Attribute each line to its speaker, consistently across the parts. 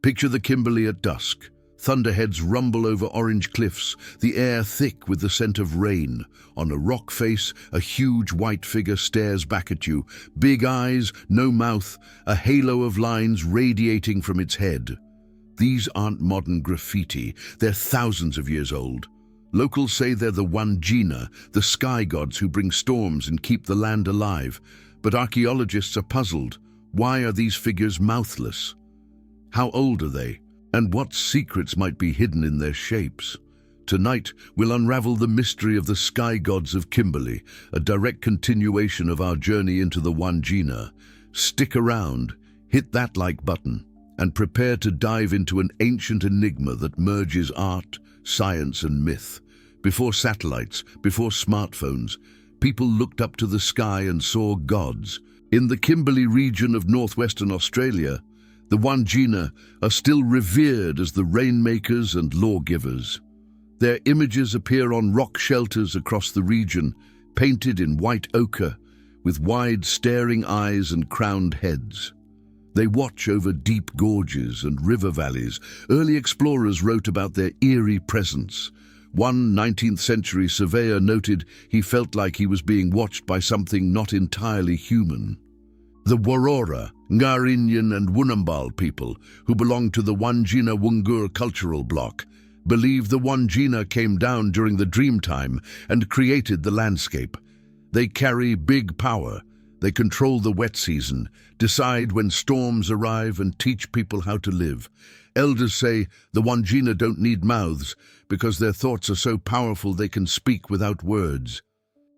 Speaker 1: Picture the Kimberley at dusk. Thunderheads rumble over orange cliffs, the air thick with the scent of rain. On a rock face, a huge white figure stares back at you. Big eyes, no mouth, a halo of lines radiating from its head. These aren't modern graffiti, they're thousands of years old. Locals say they're the Wandjina, the sky gods who bring storms and keep the land alive. But archaeologists are puzzled. Why are these figures mouthless? How old are they? And what secrets might be hidden in their shapes? Tonight, we'll unravel the mystery of the sky gods of Kimberley, a direct continuation of our journey into the Wandjina. Stick around, hit that like button, and prepare to dive into an ancient enigma that merges art, science, and myth. Before satellites, before smartphones, people looked up to the sky and saw gods. In the Kimberley region of northwestern Australia, the Wandjina are still revered as the rainmakers and lawgivers. Their images appear on rock shelters across the region, painted in white ochre, with wide staring eyes and crowned heads. They watch over deep gorges and river valleys. Early explorers wrote about their eerie presence. One 19th-century surveyor noted he felt like he was being watched by something not entirely human. The Warora, Ngarinyan and Wunambal people, who belong to the Wandjina Wungur cultural bloc, believe the Wandjina came down during the Dreamtime and created the landscape. They carry big power. They control the wet season, decide when storms arrive, and teach people how to live. Elders say the Wandjina don't need mouths because their thoughts are so powerful they can speak without words.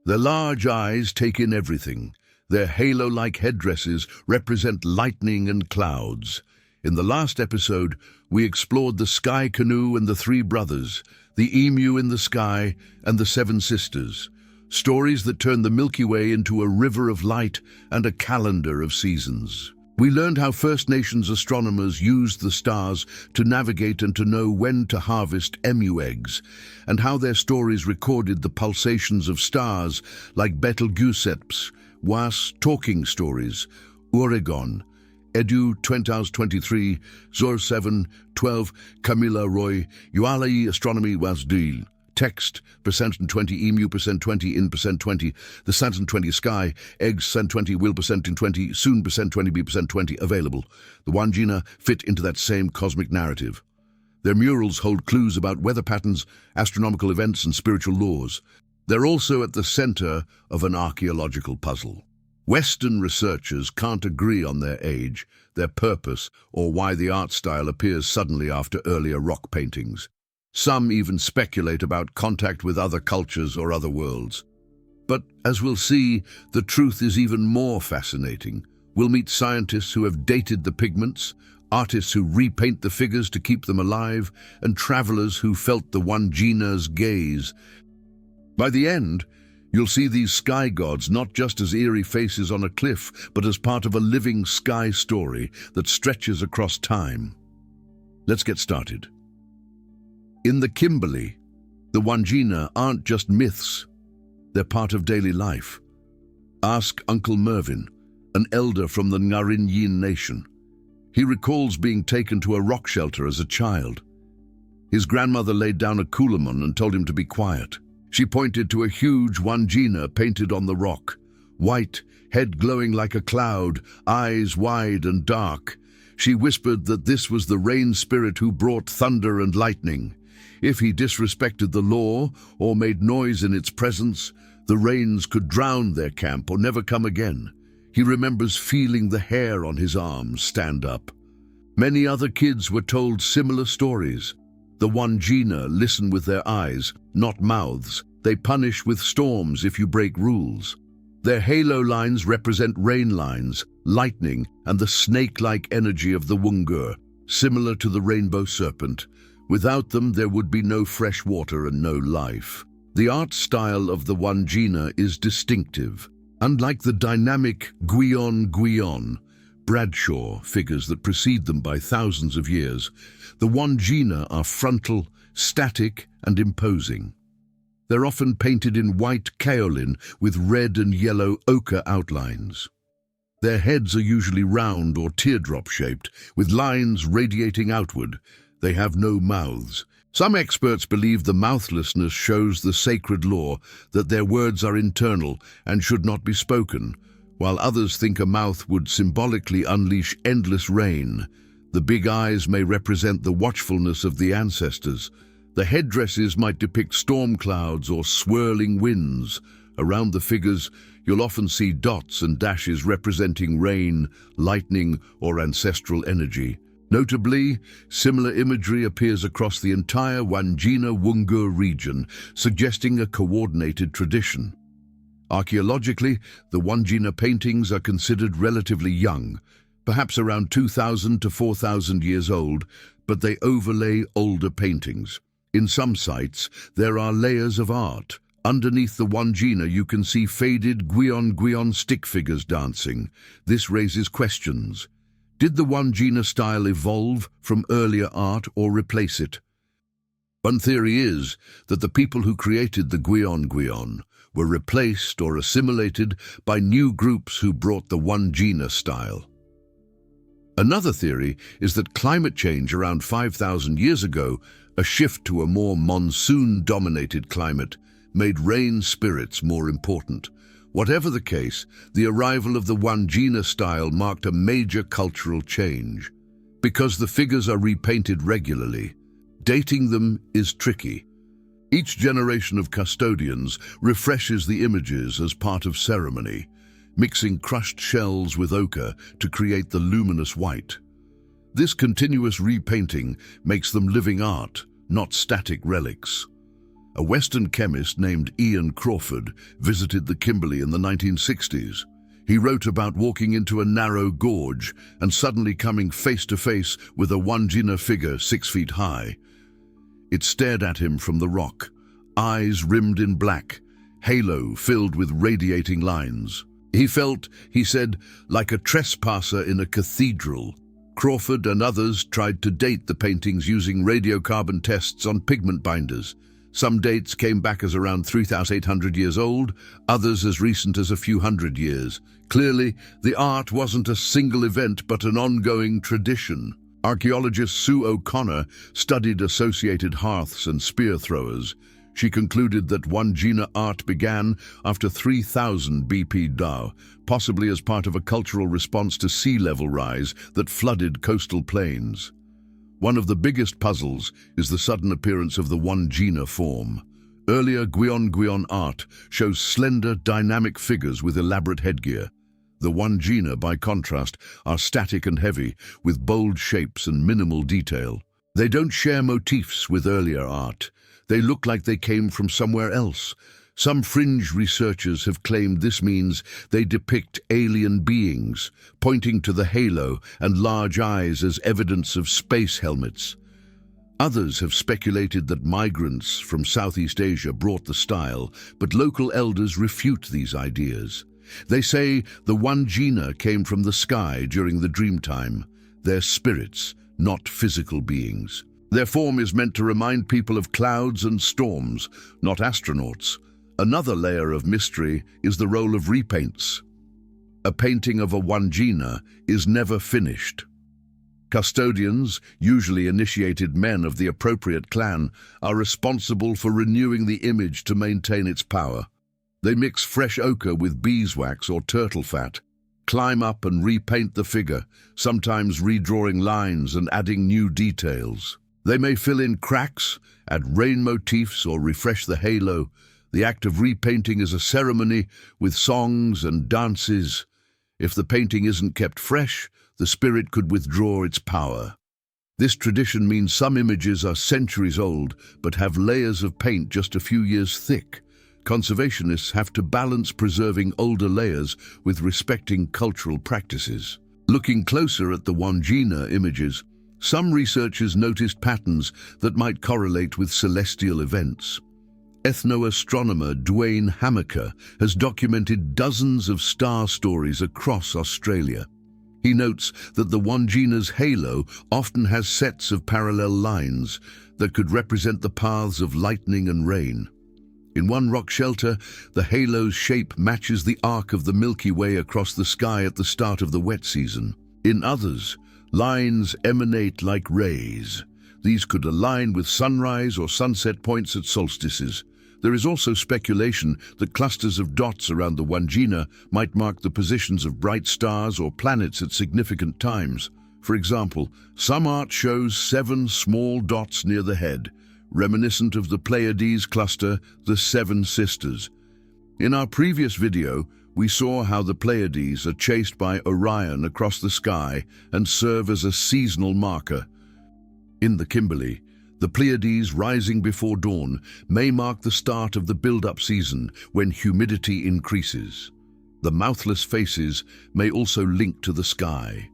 Speaker 1: Their large eyes take in everything. Their halo-like headdresses represent lightning and clouds. In the last episode, we explored the sky canoe and the three brothers, the emu in the sky and the seven sisters, stories that turn the Milky Way into a river of light and a calendar of seasons. We learned how First Nations astronomers used the stars to navigate and to know when to harvest emu eggs, and how their stories recorded the pulsations of stars like Betelgeuse, Was talking stories, Oregon, Edu 2023, Zor 7, 12, Camilla Roy, Yualai Astronomy Was Deal. Text, percent 20, emu percent 20, in percent 20, the Sanson 20 sky, eggs cent 20, will percent in 20, soon percent 20, be percent 20, available. The Wandjina fit into that same cosmic narrative. Their murals hold clues about weather patterns, astronomical events, and spiritual laws. They're also at the center of an archaeological puzzle. Western researchers can't agree on their age, their purpose, or why the art style appears suddenly after earlier rock paintings. Some even speculate about contact with other cultures or other worlds. But as we'll see, the truth is even more fascinating. We'll meet scientists who have dated the pigments, artists who repaint the figures to keep them alive, and travelers who felt the Wandjina's gaze. By the end, you'll see these sky gods not just as eerie faces on a cliff, but as part of a living sky story that stretches across time. Let's get started. In the Kimberley, the Wandjina aren't just myths, they're part of daily life. Ask Uncle Mervyn, an elder from the Ngarinyan nation. He recalls being taken to a rock shelter as a child. His grandmother laid down a coolamon and told him to be quiet. She pointed to a huge Wandjina painted on the rock, white, head glowing like a cloud, eyes wide and dark. She whispered that this was the rain spirit who brought thunder and lightning. If he disrespected the law or made noise in its presence, the rains could drown their camp or never come again. He remembers feeling the hair on his arms stand up. Many other kids were told similar stories. The Wandjina listen with their eyes, not mouths. They punish with storms if you break rules. Their halo lines represent rain lines, lightning, and the snake-like energy of the Wungur, similar to the rainbow serpent. Without them, there would be no fresh water and no life. The art style of the Wandjina is distinctive. Unlike the dynamic Guion Bradshaw figures that precede them by thousands of years, the Wandjina are frontal, static, and imposing. They're often painted in white kaolin with red and yellow ochre outlines. Their heads are usually round or teardrop-shaped, with lines radiating outward. They have no mouths. Some experts believe the mouthlessness shows the sacred law that their words are internal and should not be spoken, while others think a mouth would symbolically unleash endless rain. The big eyes may represent the watchfulness of the ancestors. The headdresses might depict storm clouds or swirling winds. Around the figures, you'll often see dots and dashes representing rain, lightning, or ancestral energy. Notably, similar imagery appears across the entire Wandjina region, suggesting a coordinated tradition. Archaeologically, the Wandjina paintings are considered relatively young, perhaps around 2,000 to 4,000 years old, but they overlay older paintings. In some sites, there are layers of art. Underneath the Wandjina, you can see faded guion stick figures dancing. This raises questions. Did the Wandjina style evolve from earlier art or replace it? One theory is that the people who created the guion were replaced or assimilated by new groups who brought the Wandjina style. Another theory is that climate change around 5,000 years ago, a shift to a more monsoon-dominated climate, made rain spirits more important. Whatever the case, the arrival of the Wandjina style marked a major cultural change. Because the figures are repainted regularly, dating them is tricky. Each generation of custodians refreshes the images as part of ceremony, mixing crushed shells with ochre to create the luminous white. This continuous repainting makes them living art, not static relics. A Western chemist named Ian Crawford visited the Kimberley in the 1960s. He wrote about walking into a narrow gorge and suddenly coming face to face with a Wandjina figure 6 feet high. It stared at him from the rock, eyes rimmed in black, halo filled with radiating lines. He felt, he said, like a trespasser in a cathedral. Crawford and others tried to date the paintings using radiocarbon tests on pigment binders. Some dates came back as around 3,800 years old, others as recent as a few hundred years. Clearly, the art wasn't a single event but an ongoing tradition. Archaeologist Sue O'Connor studied associated hearths and spear throwers. She concluded that Wandjina art began after 3000 BP, possibly as part of a cultural response to sea level rise that flooded coastal plains. One of the biggest puzzles is the sudden appearance of the Wandjina form. Earlier guion art shows slender, dynamic figures with elaborate headgear. The Wandjina, by contrast, are static and heavy, with bold shapes and minimal detail. They don't share motifs with earlier art. They look like they came from somewhere else. Some fringe researchers have claimed this means they depict alien beings, pointing to the halo and large eyes as evidence of space helmets. Others have speculated that migrants from Southeast Asia brought the style, but local elders refute these ideas. They say the Wandjina came from the sky during the dreamtime. They're spirits, not physical beings. Their form is meant to remind people of clouds and storms, not astronauts. Another layer of mystery is the role of repaints. A painting of a Wandjina is never finished. Custodians, usually initiated men of the appropriate clan, are responsible for renewing the image to maintain its power. They mix fresh ochre with beeswax or turtle fat, climb up and repaint the figure, sometimes redrawing lines and adding new details. They may fill in cracks, add rain motifs, or refresh the halo. The act of repainting is a ceremony with songs and dances. If the painting isn't kept fresh, the spirit could withdraw its power. This tradition means some images are centuries old, but have layers of paint just a few years thick. Conservationists have to balance preserving older layers with respecting cultural practices. Looking closer at the Wandjina images, some researchers noticed patterns that might correlate with celestial events. Ethnoastronomer Dwayne Hamaker has documented dozens of star stories across Australia. He notes that the Wandjina's halo often has sets of parallel lines that could represent the paths of lightning and rain. In one rock shelter, the halo's shape matches the arc of the Milky Way across the sky at the start of the wet season. In others, lines emanate like rays. These could align with sunrise or sunset points at solstices. There is also speculation that clusters of dots around the Wandjina might mark the positions of bright stars or planets at significant times. For example, some art shows 7 small dots near the head, reminiscent of the Pleiades cluster, the Seven Sisters. In our previous video, we saw how the Pleiades are chased by Orion across the sky and serve as a seasonal marker. In the Kimberley, the Pleiades rising before dawn may mark the start of the build-up season when humidity increases. The mouthless faces may also link to the sky.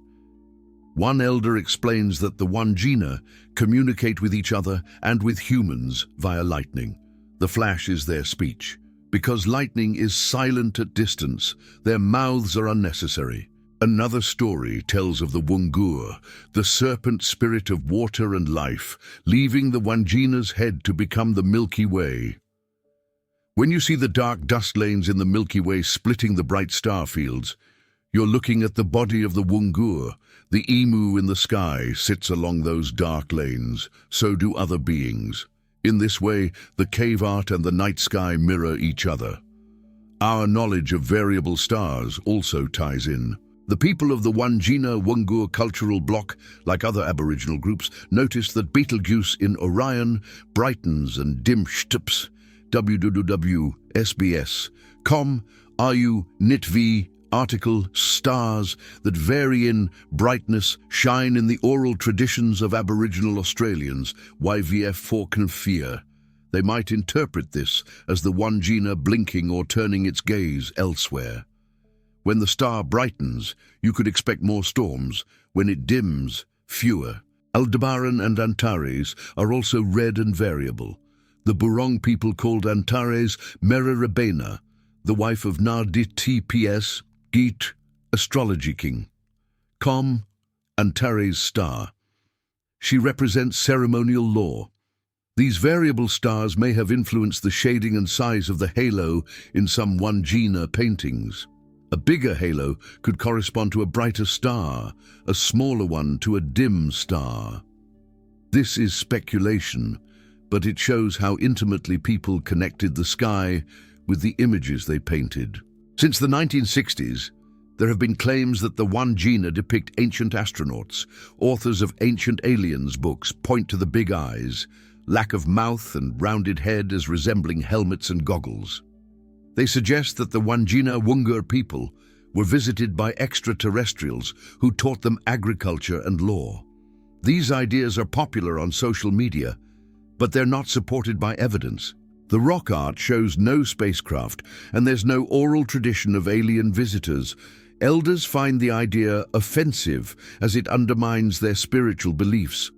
Speaker 1: One elder explains that the Wandjina communicate with each other and with humans via lightning. The flash is their speech. Because lightning is silent at distance, their mouths are unnecessary. Another story tells of the Wungur, the serpent spirit of water and life, leaving the Wandjina's head to become the Milky Way. When you see the dark dust lanes in the Milky Way splitting the bright star fields, you're looking at the body of the Wungur. The emu in the sky sits along those dark lanes, so do other beings. In this way, the cave art and the night sky mirror each other. Our knowledge of variable stars also ties in. The people of the Wandjina Wungur cultural bloc, like other Aboriginal groups, noticed that Betelgeuse in Orion brightens and dimshtips. www.sbs.com. RU Nitv article stars that vary in brightness shine in the oral traditions of Aboriginal Australians, YVF Forkenfear. They might interpret this as the Wandjina blinking or turning its gaze elsewhere. When the star brightens, you could expect more storms. When it dims, fewer. Aldebaran and Antares are also red and variable. The Burong people called Antares Mererabena, the wife of Nardi TPS, Geet, astrology king. Antares star. She represents ceremonial law. These variable stars may have influenced the shading and size of the halo in some Wandjina paintings. A bigger halo could correspond to a brighter star, a smaller one to a dim star. This is speculation, but it shows how intimately people connected the sky with the images they painted. Since the 1960s, there have been claims that the Wandjina depict ancient astronauts. Authors of Ancient Aliens books point to the big eyes, lack of mouth and rounded head as resembling helmets and goggles. They suggest that the Wandjina Wungur people were visited by extraterrestrials who taught them agriculture and law. These ideas are popular on social media, but they're not supported by evidence. The rock art shows no spacecraft, and there's no oral tradition of alien visitors. Elders find the idea offensive as it undermines their spiritual beliefs.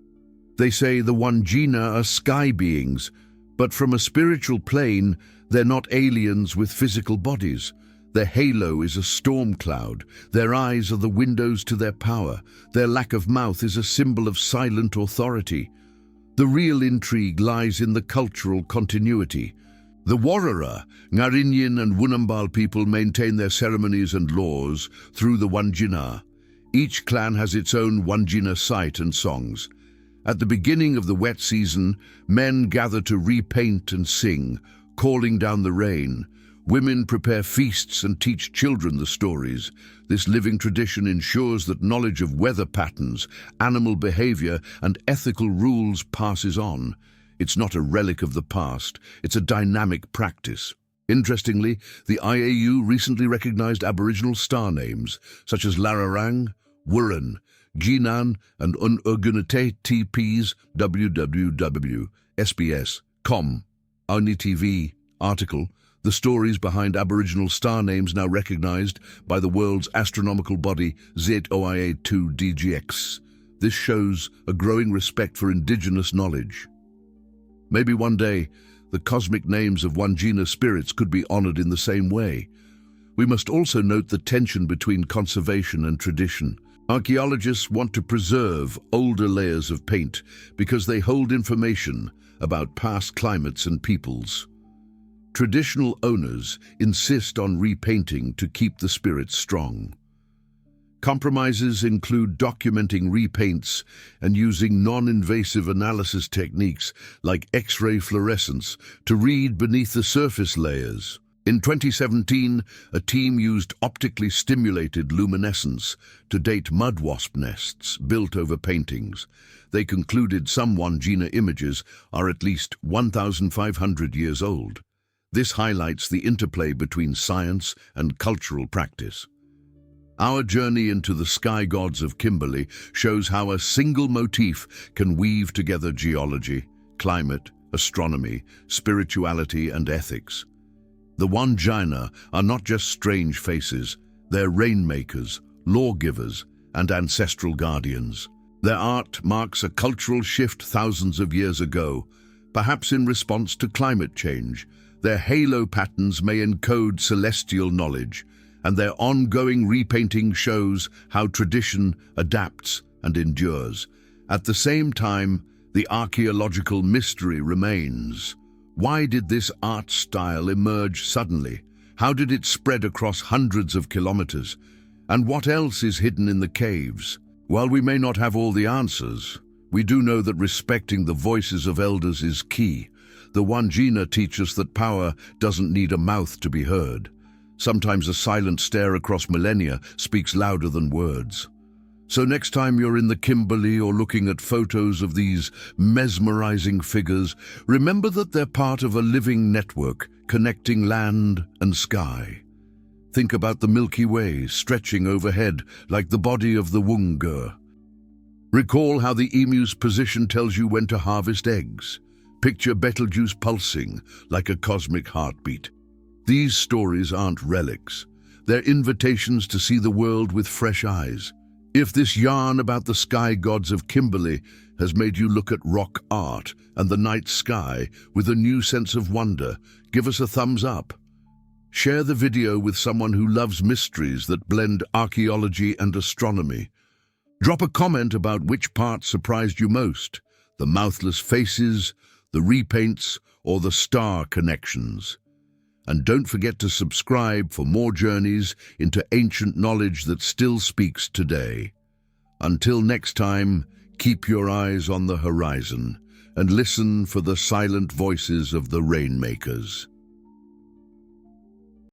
Speaker 1: They say the Wandjina are sky beings, but from a spiritual plane, they're not aliens with physical bodies. Their halo is a storm cloud. Their eyes are the windows to their power. Their lack of mouth is a symbol of silent authority. The real intrigue lies in the cultural continuity. The Warrara, Ngarinyin and Wunambal people maintain their ceremonies and laws through the Wandjina. Each clan has its own Wandjina site and songs. At the beginning of the wet season, men gather to repaint and sing, calling down the rain. Women prepare feasts and teach children the stories. This living tradition ensures that knowledge of weather patterns, animal behavior, and ethical rules passes on. It's not a relic of the past, it's a dynamic practice. Interestingly, the IAU recently recognized Aboriginal star names, such as Lararang, Wurrun, Jinan, and Unugunate TPs. www.sbs.com. TV article, the stories behind Aboriginal star names now recognized by the world's astronomical body ZOIA2DGX. This shows a growing respect for indigenous knowledge. Maybe one day, the cosmic names of Wandjina spirits could be honored in the same way. We must also note the tension between conservation and tradition. Archaeologists want to preserve older layers of paint because they hold information about past climates and peoples. traditional owners insist on repainting to keep the spirits strong. Compromises include documenting repaints and using non-invasive analysis techniques like X-ray fluorescence to read beneath the surface layers. In 2017, a team used optically stimulated luminescence to date mud wasp nests built over paintings. They concluded some Wandjina images are at least 1,500 years old. This highlights the interplay between science and cultural practice. Our journey into the sky gods of Kimberley shows how a single motif can weave together geology, climate, astronomy, spirituality, and ethics. The Wandjina are not just strange faces, they're rainmakers, lawgivers, and ancestral guardians. Their art marks a cultural shift thousands of years ago, perhaps in response to climate change. Their halo patterns may encode celestial knowledge, and their ongoing repainting shows how tradition adapts and endures. At the same time, the archaeological mystery remains. Why did this art style emerge suddenly? How did it spread across hundreds of kilometers? And what else is hidden in the caves? While we may not have all the answers, we do know that respecting the voices of elders is key. The Wandjina teach us that power doesn't need a mouth to be heard. Sometimes a silent stare across millennia speaks louder than words. So next time you're in the Kimberley or looking at photos of these mesmerizing figures, remember that they're part of a living network connecting land and sky. Think about the Milky Way stretching overhead like the body of the Wungur. Recall how the emu's position tells you when to harvest eggs. Picture Betelgeuse pulsing like a cosmic heartbeat. These stories aren't relics. They're invitations to see the world with fresh eyes. If this yarn about the sky gods of Kimberley has made you look at rock art and the night sky with a new sense of wonder, give us a thumbs up. Share the video with someone who loves mysteries that blend archaeology and astronomy. Drop a comment about which part surprised you most, the mouthless faces, the repaints, or the star connections. And don't forget to subscribe for more journeys into ancient knowledge that still speaks today. Until next time, keep your eyes on the horizon and listen for the silent voices of the rainmakers.